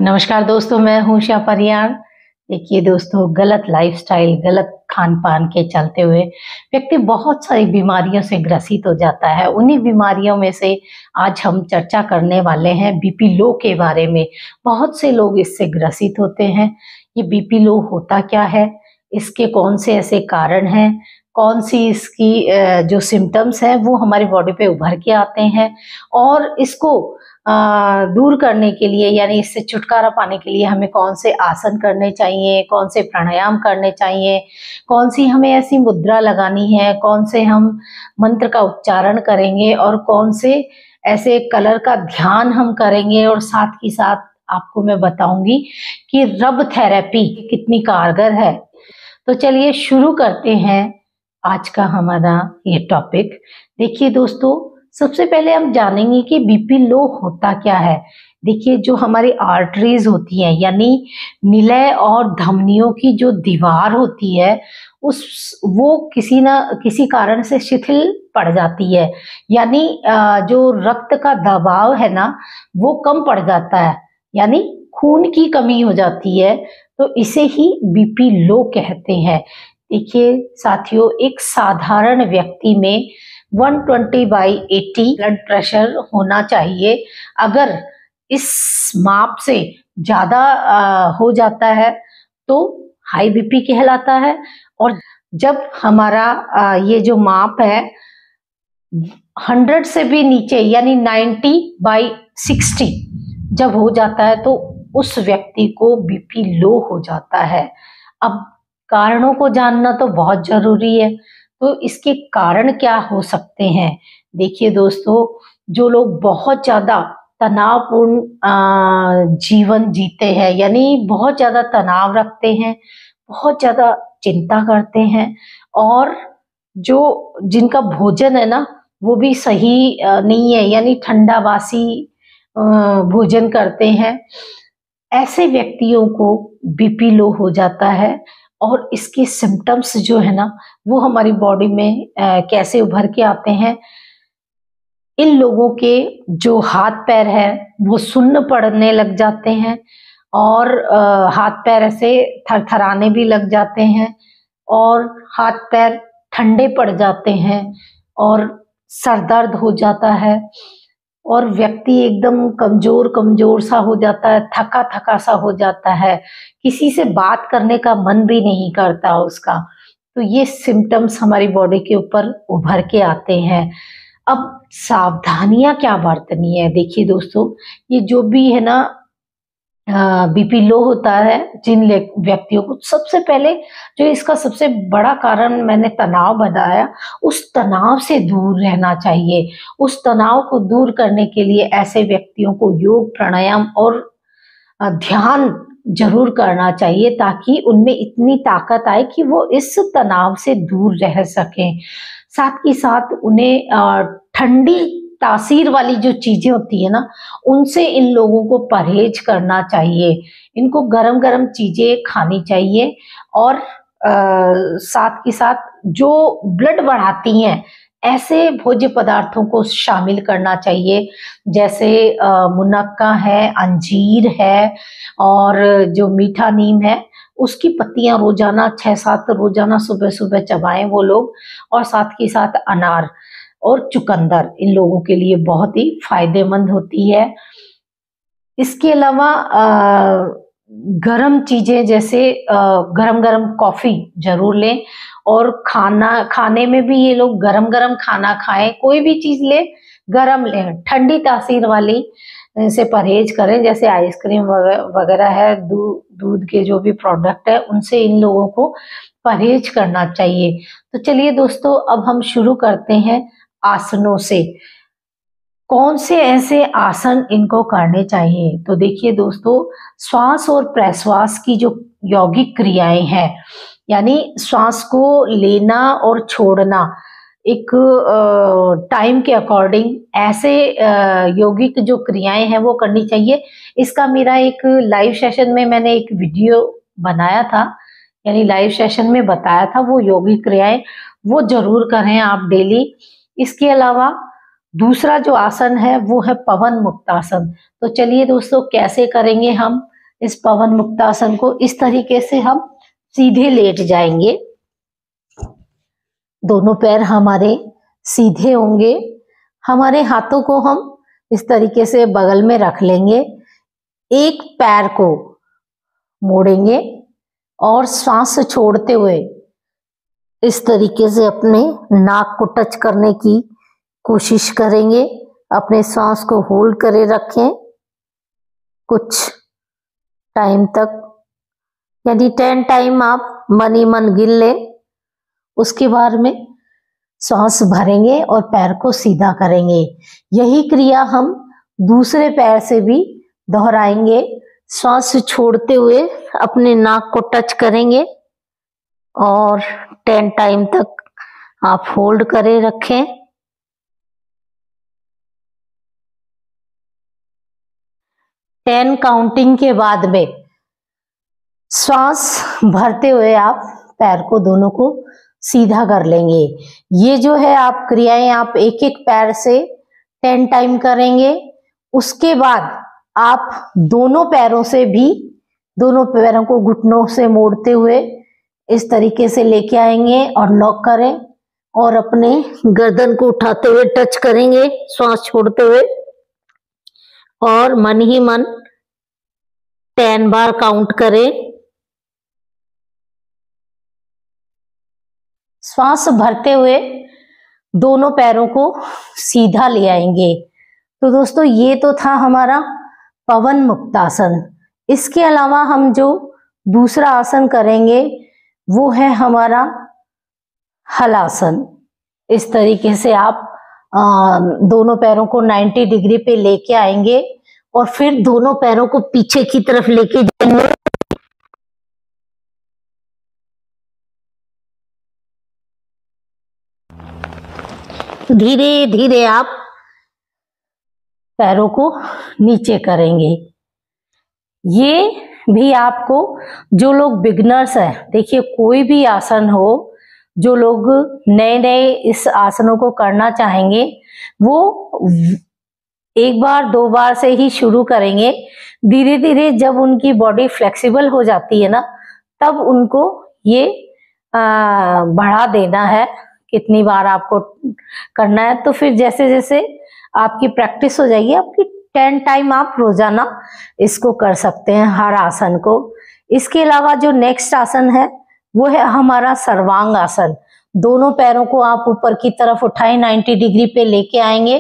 नमस्कार दोस्तों, मैं हूं शिया परियार। देखिए दोस्तों, गलत लाइफस्टाइल, गलत खान पान के चलते हुए व्यक्ति बहुत सारी बीमारियों से ग्रसित हो जाता है। उन्हीं बीमारियों में से आज हम चर्चा करने वाले हैं बीपी लो के बारे में। बहुत से लोग इससे ग्रसित होते हैं। ये बीपी लो होता क्या है, इसके कौन से ऐसे कारण हैं, कौन सी इसकी जो सिम्टम्स हैं वो हमारी बॉडी पे उभर के आते हैं, और इसको दूर करने के लिए यानी इससे छुटकारा पाने के लिए हमें कौन से आसन करने चाहिए, कौन से प्राणायाम करने चाहिए, कौन सी हमें ऐसी मुद्रा लगानी है, कौन से हम मंत्र का उच्चारण करेंगे और कौन से ऐसे कलर का ध्यान हम करेंगे। और साथ ही साथ आपको मैं बताऊंगी कि रब थेरेपी कितनी कारगर है। तो चलिए शुरू करते हैं आज का हमारा ये टॉपिक। देखिए दोस्तों, सबसे पहले हम जानेंगे कि बीपी लो होता क्या है। देखिए, जो हमारी आर्टरीज होती हैं यानी निलय और धमनियों की जो दीवार होती है वो किसी न किसी कारण से शिथिल पड़ जाती है, यानी जो रक्त का दबाव है ना वो कम पड़ जाता है, यानी खून की कमी हो जाती है। तो इसे ही बीपी लो कहते हैं। देखिए साथियों, एक साधारण व्यक्ति में 120/80 ब्लड प्रेशर होना चाहिए। अगर इस माप से ज्यादा हो जाता है तो हाई बीपी कहलाता है, और जब हमारा ये जो माप है 100 से भी नीचे यानी 90/60 जब हो जाता है तो उस व्यक्ति को बीपी लो हो जाता है। अब कारणों को जानना तो बहुत जरूरी है। तो इसके कारण क्या हो सकते हैं? देखिए दोस्तों, जो लोग बहुत ज्यादा तनावपूर्ण जीवन जीते हैं, यानी बहुत ज्यादा तनाव रखते हैं, बहुत ज्यादा चिंता करते हैं, और जो जिनका भोजन है ना वो भी सही नहीं है, यानी ठंडा बासी भोजन करते हैं, ऐसे व्यक्तियों को बीपी लो हो जाता है। और इसके सिम्टम्स जो है ना वो हमारी बॉडी में कैसे उभर के आते हैं। इन लोगों के जो हाथ पैर है वो सुन्न पड़ने लग जाते हैं, और हाथ पैर ऐसे थरथराने भी लग जाते हैं, और हाथ पैर ठंडे पड़ जाते हैं, और सर दर्द हो जाता है, और व्यक्ति एकदम कमजोर कमजोर सा हो जाता है, थका थका सा हो जाता है, किसी से बात करने का मन भी नहीं करता उसका। तो ये सिम्टम्स हमारी बॉडी के ऊपर उभर के आते हैं। अब सावधानियां क्या बरतनी है? देखिए दोस्तों, ये जो भी है ना बीपी लो होता है जिन व्यक्तियों को, सबसे पहले जो इसका सबसे बड़ा कारण मैंने तनाव बताया, उस तनाव से दूर रहना चाहिए। उस तनाव को दूर करने के लिए ऐसे व्यक्तियों को योग, प्राणायाम और ध्यान जरूर करना चाहिए, ताकि उनमें इतनी ताकत आए कि वो इस तनाव से दूर रह सकें। साथ ही साथ उन्हें ठंडी तासीर वाली जो चीजें होती है ना उनसे इन लोगों को परहेज करना चाहिए। इनको गरम गरम चीजें खानी चाहिए, और साथ ही साथ जो ब्लड बढ़ाती हैं ऐसे भोज्य पदार्थों को शामिल करना चाहिए, जैसे मुनक्का है, अंजीर है, और जो मीठा नीम है उसकी पत्तियां रोजाना 6-7 रोजाना सुबह सुबह चबाएं वो लोग। और साथ ही साथ अनार और चुकंदर इन लोगों के लिए बहुत ही फायदेमंद होती है। इसके अलावा गरम चीजें जैसे गरम गरम कॉफी जरूर लें, और खाने में भी ये लोग गरम गरम खाना खाएं। कोई भी चीज ले गरम लें, ठंडी तासीर वाली से परहेज करें, जैसे आइसक्रीम वगैरह है, दूध के जो भी प्रोडक्ट है उनसे इन लोगों को परहेज करना चाहिए। तो चलिए दोस्तों, अब हम शुरू करते हैं आसनों से। कौन से ऐसे आसन इनको करने चाहिए? तो देखिए दोस्तों, श्वास और प्रश्वास की जो यौगिक क्रियाएं हैं, यानी श्वास को लेना और छोड़ना एक टाइम के अकॉर्डिंग, ऐसे यौगिक जो क्रियाएं हैं वो करनी चाहिए। इसका मेरा एक लाइव सेशन में मैंने एक वीडियो बनाया था, यानी लाइव सेशन में बताया था वो यौगिक क्रियाएं, वो जरूर करें आप डेली। इसके अलावा दूसरा जो आसन है वो है पवन मुक्तासन। तो चलिए दोस्तों, कैसे करेंगे हम? इस पवन मुक्तासन को इस तरीके से हम सीधे लेट जाएंगे। दोनों पैर हमारे सीधे होंगे। हमारे हाथों को हम इस तरीके से बगल में रख लेंगे। एक पैर को मोड़ेंगे और सांस छोड़ते हुए इस तरीके से अपने नाक को टच करने की कोशिश करेंगे। अपने सांस को होल्ड करे रखें कुछ टाइम तक, यानी 10 टाइम आप मन ही मन गिन लें। उसके बाद में सांस भरेंगे और पैर को सीधा करेंगे। यही क्रिया हम दूसरे पैर से भी दोहराएंगे। सांस छोड़ते हुए अपने नाक को टच करेंगे और 10 टाइम तक आप होल्ड करे रखें। 10 काउंटिंग के बाद में सांस भरते हुए आप पैर को दोनों को सीधा कर लेंगे। ये जो है आप क्रियाएं आप एक एक पैर से 10 टाइम करेंगे। उसके बाद आप दोनों पैरों से भी, दोनों पैरों को घुटनों से मोड़ते हुए इस तरीके से लेके आएंगे और लॉक करें और अपने गर्दन को उठाते हुए टच करेंगे सांस छोड़ते हुए और मन ही मन 10 बार काउंट करें। श्वास भरते हुए दोनों पैरों को सीधा ले आएंगे। तो दोस्तों ये तो था हमारा पवन मुक्तासन। इसके अलावा हम जो दूसरा आसन करेंगे वो है हमारा हलासन। इस तरीके से आप दोनों पैरों को 90 डिग्री पे लेके आएंगे और फिर दोनों पैरों को पीछे की तरफ लेके जाएंगे। धीरे धीरे आप पैरों को नीचे करेंगे। ये भी आपको, जो लोग बिगनर्स हैं, देखिए कोई भी आसन हो, जो लोग नए नए इस आसनों को करना चाहेंगे वो एक बार दो बार से ही शुरू करेंगे। धीरे धीरे जब उनकी बॉडी फ्लेक्सिबल हो जाती है ना, तब उनको ये बढ़ा देना है कितनी बार आपको करना है। तो फिर जैसे जैसे आपकी प्रैक्टिस हो जाएगी, आपकी 10 टाइम आप रोजाना इसको कर सकते हैं हर आसन को। इसके अलावा जो नेक्स्ट आसन है वो है हमारा सर्वांग आसन। दोनों पैरों को आप ऊपर की तरफ उठाएं, 90 डिग्री पे लेके आएंगे,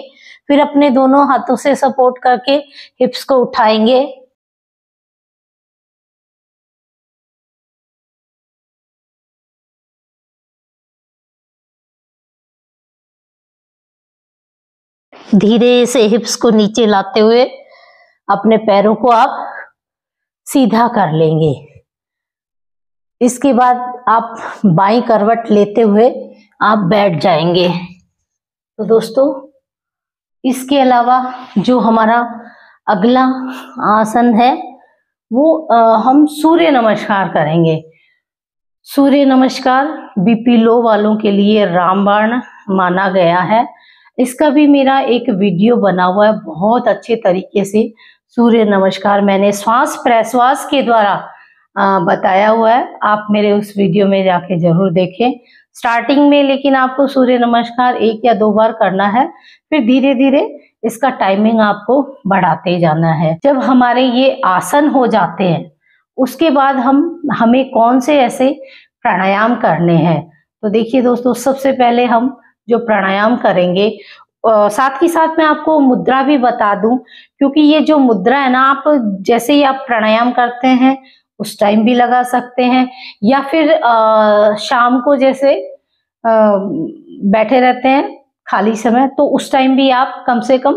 फिर अपने दोनों हाथों से सपोर्ट करके हिप्स को उठाएंगे। धीरे से हिप्स को नीचे लाते हुए अपने पैरों को आप सीधा कर लेंगे। इसके बाद आप बाईं करवट लेते हुए आप बैठ जाएंगे। तो दोस्तों इसके अलावा जो हमारा अगला आसन है वो हम सूर्य नमस्कार करेंगे। सूर्य नमस्कार बीपी लो वालों के लिए रामबाण माना गया है। इसका भी मेरा एक वीडियो बना हुआ है, बहुत अच्छे तरीके से सूर्य नमस्कार मैंने श्वास प्रश्वास के द्वारा बताया हुआ है। आप मेरे उस वीडियो में जाके जरूर देखें। स्टार्टिंग में लेकिन आपको सूर्य नमस्कार 1 या 2 बार करना है, फिर धीरे धीरे इसका टाइमिंग आपको बढ़ाते जाना है। जब हमारे ये आसन हो जाते हैं उसके बाद हमें कौन से ऐसे प्राणायाम करने हैं। तो देखिए दोस्तों, सबसे पहले हम जो प्राणायाम करेंगे, साथ ही साथ मैं आपको मुद्रा भी बता दूं, क्योंकि ये जो मुद्रा है ना, आप जैसे ही आप प्राणायाम करते हैं उस टाइम भी लगा सकते हैं, या फिर शाम को जैसे बैठे रहते हैं खाली समय, तो उस टाइम भी आप कम से कम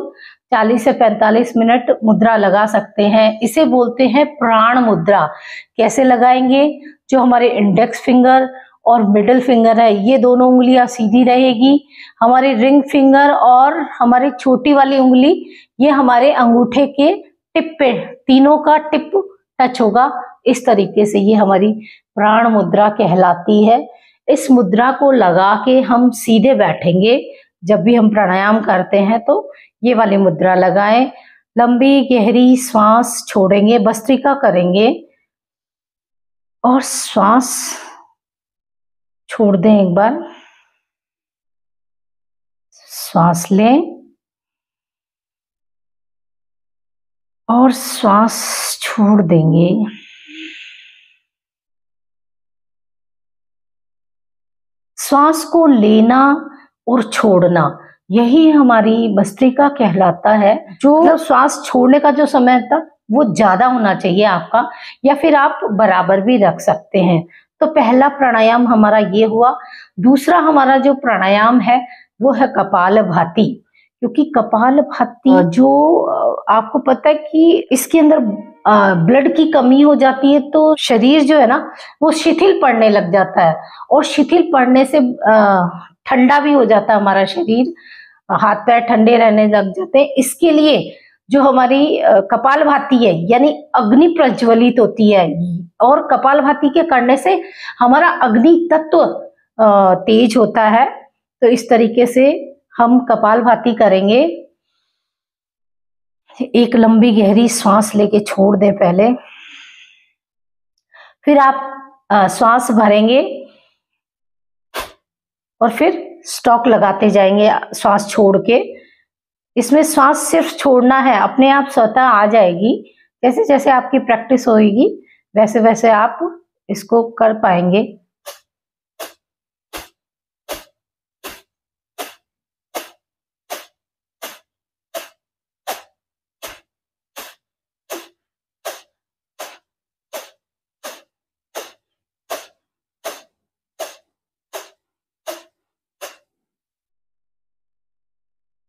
40 से 45 मिनट मुद्रा लगा सकते हैं। इसे बोलते हैं प्राण मुद्रा। कैसे लगाएंगे? जो हमारे इंडेक्स फिंगर और मिडिल फिंगर है, ये दोनों उंगलियां सीधी रहेगी। हमारे रिंग फिंगर और हमारी छोटी वाली उंगली, ये हमारे अंगूठे के टिप पे, तीनों का टिप टच होगा। इस तरीके से ये हमारी प्राण मुद्रा कहलाती है। इस मुद्रा को लगा के हम सीधे बैठेंगे। जब भी हम प्राणायाम करते हैं तो ये वाली मुद्रा लगाएं। लंबी गहरी श्वास छोड़ेंगे, भस्त्रिका करेंगे और श्वास छोड़ दें। एक बार श्वास लें और श्वास छोड़ देंगे। श्वास को लेना और छोड़ना, यही हमारी भस्त्रिका कहलाता है। जो मतलब श्वास छोड़ने का जो समय था वो ज्यादा होना चाहिए आपका, या फिर आप बराबर भी रख सकते हैं। तो पहला प्राणायाम हमारा ये हुआ। दूसरा हमारा जो प्राणायाम है वो है कपालभाति, क्योंकि कपालभाति जो आपको पता है कि इसके अंदर ब्लड की कमी हो जाती है, तो शरीर जो है ना वो शिथिल पड़ने लग जाता है, और शिथिल पड़ने से ठंडा भी हो जाता है हमारा शरीर, हाथ पैर ठंडे रहने लग जाते हैं। इसके लिए जो हमारी कपालभाति है यानी अग्नि प्रज्वलित होती है, और कपालभाति के करने से हमारा अग्नि तत्व तेज होता है। तो इस तरीके से हम कपालभाति करेंगे। एक लंबी गहरी श्वास लेके छोड़ दें पहले, फिर आप श्वास भरेंगे और फिर स्टॉक लगाते जाएंगे श्वास छोड़ के। इसमें श्वास सिर्फ छोड़ना है, अपने आप स्वतः आ जाएगी। जैसे जैसे आपकी प्रैक्टिस होगी वैसे वैसे आप इसको कर पाएंगे।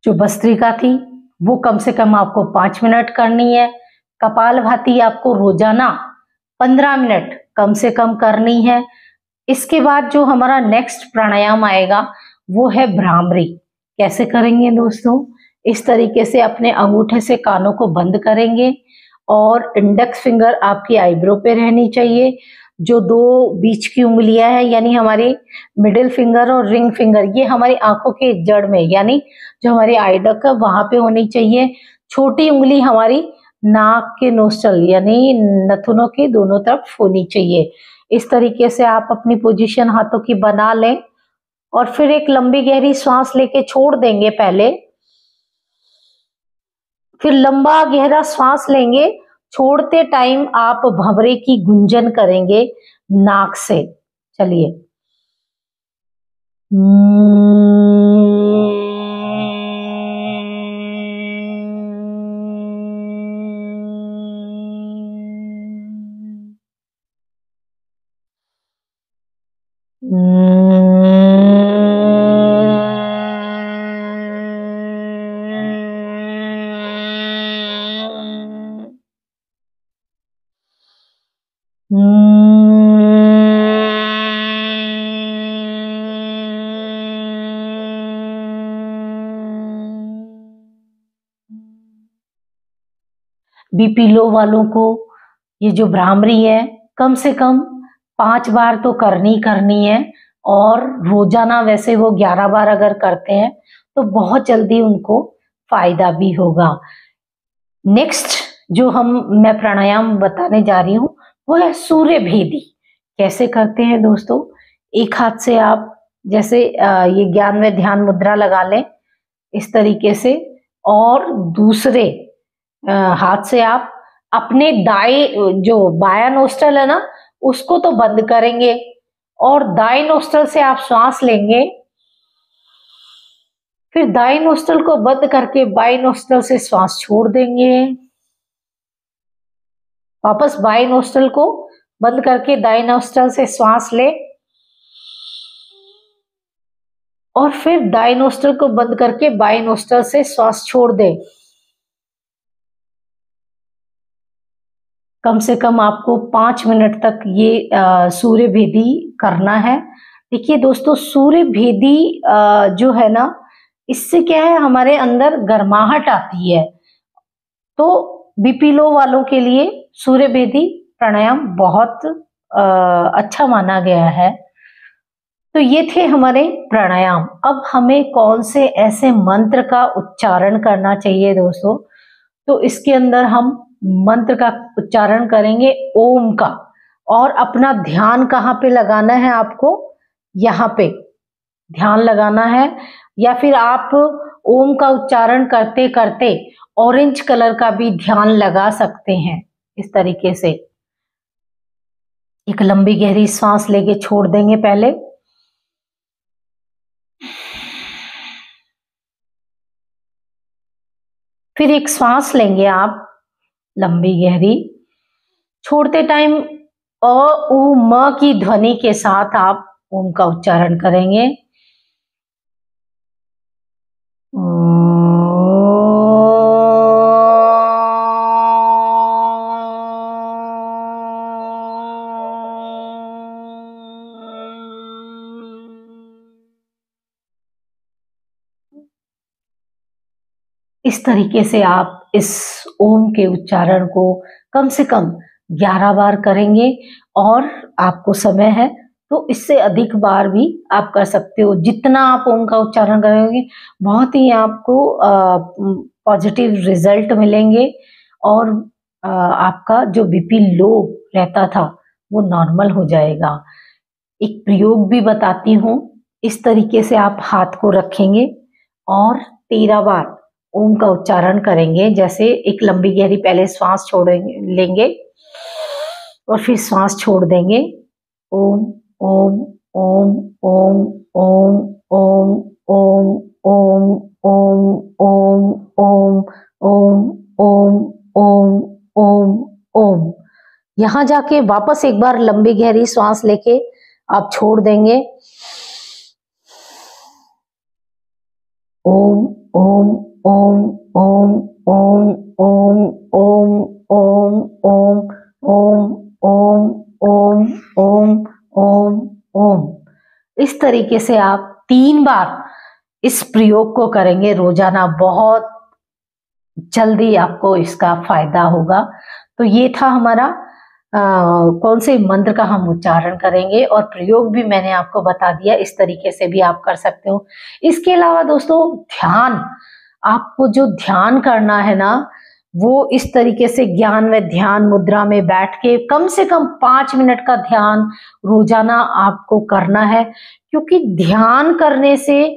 जो भस्त्रिका थी वो कम से कम आपको 5 मिनट करनी है। कपालभाति आपको रोजाना 15 मिनट कम से कम करनी है। इसके बाद जो हमारा नेक्स्ट प्राणायाम आएगा वो है भ्रामरी। कैसे करेंगे दोस्तों? इस तरीके से अपने अंगूठे से कानों को बंद करेंगे और इंडेक्स फिंगर आपकी आईब्रो पे रहनी चाहिए। जो दो बीच की उंगलियां हैं यानी हमारी मिडिल फिंगर और रिंग फिंगर, ये हमारी आंखों के जड़ में यानी जो हमारी आई डक है वहां पे होनी चाहिए। छोटी उंगली हमारी नाक के नोस्ट्रल यानी नथुनों की दोनों तरफ होनी चाहिए। इस तरीके से आप अपनी पोजीशन हाथों की बना लें और फिर एक लंबी गहरी श्वास लेके छोड़ देंगे पहले, फिर लंबा गहरा श्वास लेंगे। छोड़ते टाइम आप भंवरे की गुंजन करेंगे नाक से। चलिए, बीपी लो वालों को ये जो भ्रामरी है कम से कम 5 बार तो करनी है, और रोजाना वैसे वो 11 बार अगर करते हैं तो बहुत जल्दी उनको फायदा भी होगा। नेक्स्ट जो मैं प्राणायाम बताने जा रही हूँ वो है सूर्य भेदी। कैसे करते हैं दोस्तों? एक हाथ से आप जैसे ये ज्ञान में ध्यान मुद्रा लगा लें इस तरीके से, और दूसरे हाथ से आप अपने दाएं जो बायां नोस्ट्रल है ना उसको तो बंद करेंगे, और दाएं नोस्ट्रल से आप श्वास लेंगे, फिर दाएं नोस्ट्रल को बंद करके बाएं नोस्ट्रल से श्वास छोड़ देंगे। वापस बाएं नोस्ट्रल को बंद करके दाएं नोस्ट्रल से श्वास ले, और फिर दाएं नोस्ट्रल को बंद करके बाएं नोस्ट्रल से श्वास छोड़ दे। कम से कम आपको 5 मिनट तक ये सूर्य भेदी करना है। देखिए दोस्तों, सूर्य भेदी जो है ना, इससे क्या है हमारे अंदर गर्माहट आती है। तो बीपी लो वालों के लिए सूर्य भेदी प्राणायाम बहुत अच्छा माना गया है। तो ये थे हमारे प्राणायाम। अब हमें कौन से ऐसे मंत्र का उच्चारण करना चाहिए दोस्तों? तो इसके अंदर हम मंत्र का उच्चारण करेंगे ओम का, और अपना ध्यान कहाँ पे लगाना है आपको, यहाँ पे ध्यान लगाना है। या फिर आप ओम का उच्चारण करते करते ऑरेंज कलर का भी ध्यान लगा सकते हैं। इस तरीके से एक लंबी गहरी सांस लेके छोड़ देंगे पहले, फिर एक सांस लेंगे आप लंबी गहरी, छोड़ते टाइम अ उ म की ध्वनि के साथ आप ओम का उच्चारण करेंगे। इस तरीके से आप इस ओम के उच्चारण को कम से कम 11 बार करेंगे, और आपको समय है तो इससे अधिक बार भी आप कर सकते हो। जितना आप ओम का उच्चारण करेंगे बहुत ही आपको पॉजिटिव रिजल्ट मिलेंगे, और आपका जो बीपी लो रहता था वो नॉर्मल हो जाएगा। एक प्रयोग भी बताती हूँ। इस तरीके से आप हाथ को रखेंगे और 13 बार ओम का उच्चारण करेंगे। जैसे एक लंबी गहरी पहले श्वास छोड़ेंगे लेंगे और फिर श्वास छोड़ देंगे। ओम ओम ओम ओम ओम ओम ओम ओम ओम ओम ओम ओम ओम ओम ओम ओम। यहाँ जाके वापस एक बार लंबी गहरी श्वास लेके आप छोड़ देंगे। ओम ओम ओम ओम ओम ओम ओम ओम ओम ओम ओम ओम ओम ओम ओम। इस तरीके से आप 3 बार इस प्रयोग को करेंगे रोजाना, बहुत जल्दी आपको इसका फायदा होगा। तो ये था हमारा कौन से मंत्र का हम उच्चारण करेंगे, और प्रयोग भी मैंने आपको बता दिया। इस तरीके से भी आप कर सकते हो। इसके अलावा दोस्तों ध्यान, आपको जो ध्यान करना है ना, वो इस तरीके से ज्ञान व ध्यान मुद्रा में बैठ के कम से कम 5 मिनट का ध्यान रोजाना आपको करना है। क्योंकि ध्यान करने से,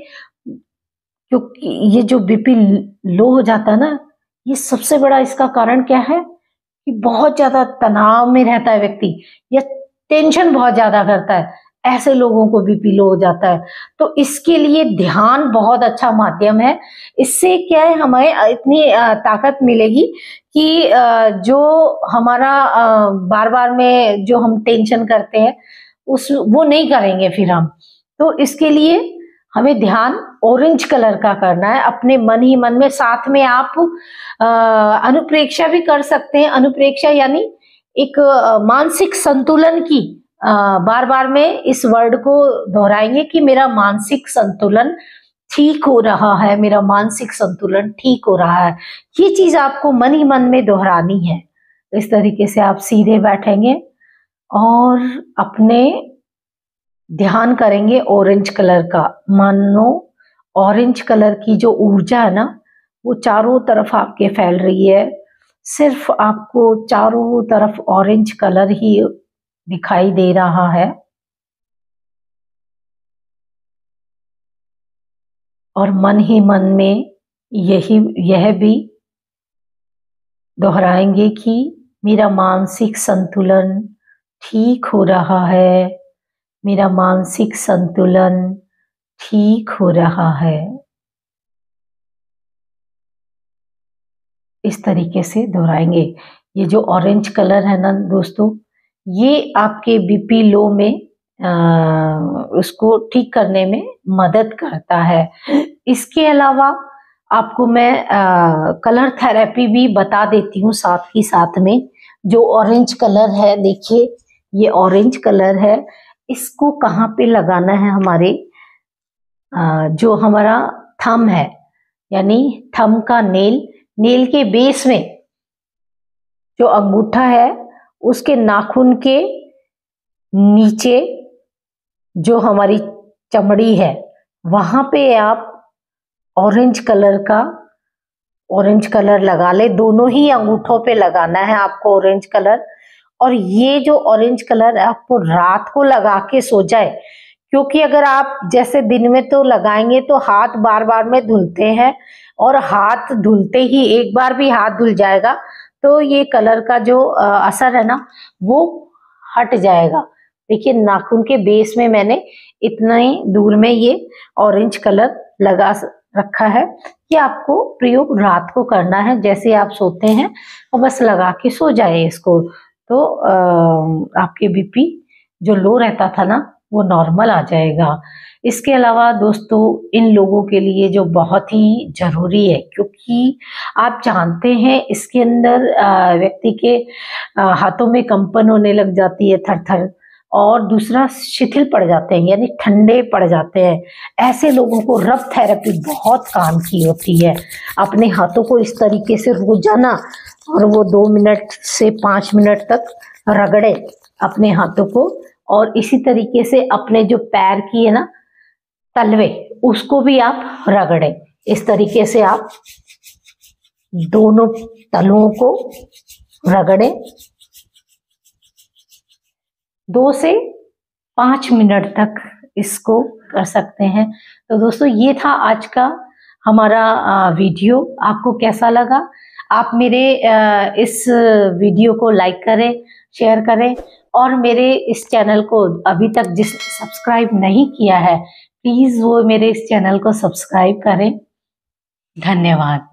क्योंकि ये जो बीपी लो हो जाता है ना, ये सबसे बड़ा इसका कारण क्या है कि बहुत ज्यादा तनाव में रहता है व्यक्ति, या टेंशन बहुत ज्यादा करता है, ऐसे लोगों को बीपी लो हो जाता है। तो इसके लिए ध्यान बहुत अच्छा माध्यम है। इससे क्या है, हमें इतनी ताकत मिलेगी कि जो हमारा बार बार में जो हम टेंशन करते हैं वो नहीं करेंगे फिर हम। तो इसके लिए हमें ध्यान ऑरेंज कलर का करना है, अपने मन ही मन में। साथ में आप अनुप्रेक्षा भी कर सकते हैं। अनुप्रेक्षा यानी एक मानसिक संतुलन की, बार बार में इस वर्ड को दोहराएंगे कि मेरा मानसिक संतुलन ठीक हो रहा है, मेरा मानसिक संतुलन ठीक हो रहा है। ये चीज आपको मन ही मन में दोहरानी है। इस तरीके से आप सीधे बैठेंगे और अपने ध्यान करेंगे ऑरेंज कलर का। मानो ऑरेंज कलर की जो ऊर्जा है ना, वो चारों तरफ आपके फैल रही है। सिर्फ आपको चारों तरफ ऑरेंज कलर ही दिखाई दे रहा है, और मन ही मन में यह भी दोहराएंगे कि मेरा मानसिक संतुलन ठीक हो रहा है, मेरा मानसिक संतुलन ठीक हो रहा है। इस तरीके से दोहराएंगे। ये जो ऑरेंज कलर है ना दोस्तों, ये आपके बीपी लो में उसको ठीक करने में मदद करता है। इसके अलावा आपको मैं कलर थेरेपी भी बता देती हूँ साथ ही साथ में। जो ऑरेंज कलर है, देखिए ये ऑरेंज कलर है, इसको कहाँ पे लगाना है, हमारे जो हमारा थंब है, यानी थंब का नेल के बेस में जो अंगूठा है, उसके नाखून के नीचे जो हमारी चमड़ी है, वहां पे आप ऑरेंज कलर का ऑरेंज कलर लगा ले, दोनों ही अंगूठों पे लगाना है आपको ऑरेंज कलर। और ये जो ऑरेंज कलर है आपको रात को लगा के सो जाए, क्योंकि अगर आप जैसे दिन में तो लगाएंगे तो हाथ बार बार में धुलते हैं, और हाथ धुलते ही एक बार भी हाथ धुल जाएगा तो ये कलर का जो असर है ना वो हट जाएगा। देखिए नाखून के बेस में मैंने इतना ही दूर में ये ऑरेंज कलर लगा रखा है कि आपको प्रयोग रात को करना है, जैसे आप सोते हैं और बस लगा के सो जाए इसको, तो आपके बीपी जो लो रहता था ना वो नॉर्मल आ जाएगा। इसके अलावा दोस्तों इन लोगों के लिए जो बहुत ही जरूरी है, क्योंकि आप जानते हैं इसके अंदर व्यक्ति के हाथों में कंपन होने लग जाती है थर थर, और दूसरा शिथिल पड़ जाते हैं यानी ठंडे पड़ जाते हैं। ऐसे लोगों को रब थेरेपी बहुत काम की होती है। अपने हाथों को इस तरीके से रोजाना और वो 2 मिनट से 5 मिनट तक रगड़े अपने हाथों को, और इसी तरीके से अपने जो पैर की है ना तलवे उसको भी आप रगड़े। इस तरीके से आप दोनों तलुओं को रगड़े 2 से 5 मिनट तक इसको कर सकते हैं। तो दोस्तों ये था आज का हमारा वीडियो। आपको कैसा लगा? आप मेरे इस वीडियो को लाइक करें, शेयर करें, और मेरे इस चैनल को अभी तक जिसने सब्सक्राइब नहीं किया है प्लीज़ वो मेरे इस चैनल को सब्सक्राइब करें। धन्यवाद।